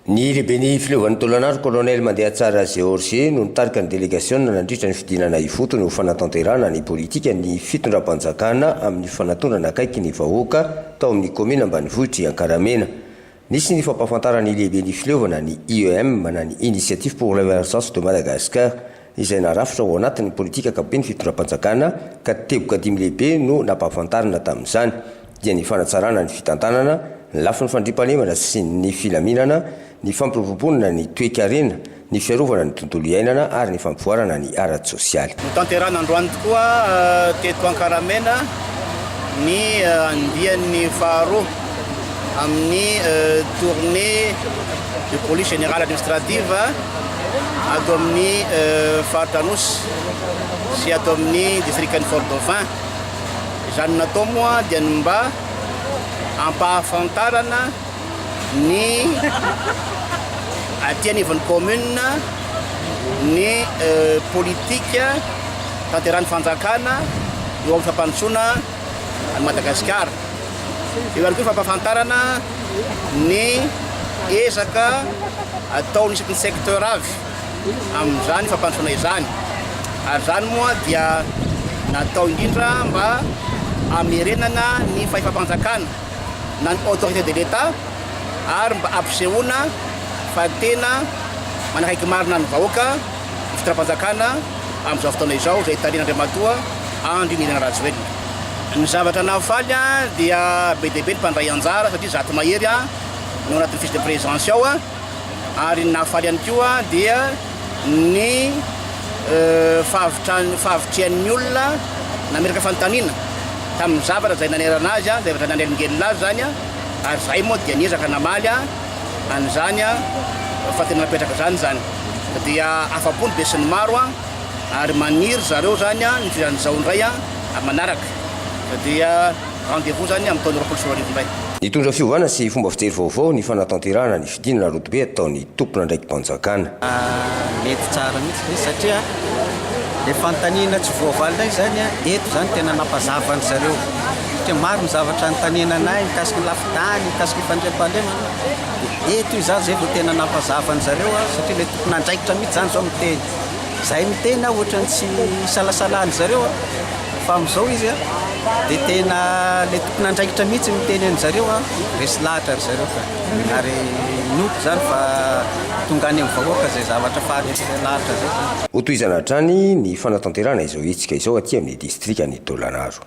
Ny lehiben'ny fileovan'ny Tolagnaro kolonel mandeha tsara Georgie no nitarika ny délégation nandritra ny fidinana ivotony ho fanatanterahana ny politika ny fitondram-panjakana amin'ny fanatondrana akaiky ny vahoaka tao amin'ny commune ambanivohitra Ankaramena. Nisy ny fampahafantarany lehiben'ny fileovana ny IEM manana ny initiative pour l'émergence de Madagascar izay narafitra ao anatin'ny politika ankapobeny fitondram-panjakana ka teboka 10 lehibe no nampahafantarana tamin'izany dia ny fanatsarana ny fitantanana, ny lafiny fandriampahalemana sy ny filaminana, ny fampiroborombonana ny toe-karena, ny fiarovana ny tontolo iainana ary ny fampivoarana ny ara-tsosialy. Tanterahana androany tokoa teto Ankaramena ny andian'ny faharoa amin'ny tournée de police générale administrative ato amin'ny faritra Anosy sy ato amin'ny districtn'ny Fort-Dauphin. Izany natao moa dia ny mba ampahafantarana ny aty anivon'ny commune ny politika tanteran'ny fanjakana eo amin'ny fampandrosoana any Madagasikara. Eo ihany koa fampahafantarana ny ezaka atao isaky ny secteur avy amin'izany fampandrosoana izany. Ary zany moa dia natao indrindra mba amerenana ny fahefam-panjakana na ny autorité de l'État ary mba ampisehoana fa tena manakaiky marina ny vahoaka ny fitondram-panjakana amin'izao fotoana izao izay Tarian'Andriamatoa Andry Nirina Rajoelina. Ny zavatra nahafaly dia be dia be ny mpandray anjara satria zato mahery no anatin'ny fiche de présence ao ary nahafaly ihany koa dia ny fahavitrian'ny olona nameraka fanontaniana tamin'ny zavatra izay nanerana azy zavatra nanelingely azy zany ary zay moa dia niezaka namaly an'izany fa tena napetraka zany zany dia afapony be sy ny maro ary maniry zareo zany ny firan'izao indray manaraka dia rendez-vous zany amin'ny taona 2024 indray. Nitondra fiovana sy fomba fijery vaovao ny fanatanterahana ny fidinana rotobe ataon'ny tompona ndraiky mpanjakana. Mety tsara mihitsy satria le fanontaniana tsy voavaly zany eto zany tena napazavany zareo. Satria maro ny zavatra anontaniananay mikasiky ny lafitany, mikasiky ny fandriam-pahalemana. Eto izaho zay vao tena napazavany zareo satria le tompona andraikitra mihitsy zany zao miteny. Zay miteny ohatrany tsy salasalany zareo fa amin'izao izy dia tena le tompona andraikitra mihitsy miteny an'zareo resy lahatra ry zareo ka ary noko zany fa tonga any amin'ny vahoaka zay zavatra faharesy lahatra zay. Ho tohizana hatrany ny fanatanterahana izao hetsika izao aty amin'ny distriktan'ny Tolagnaro.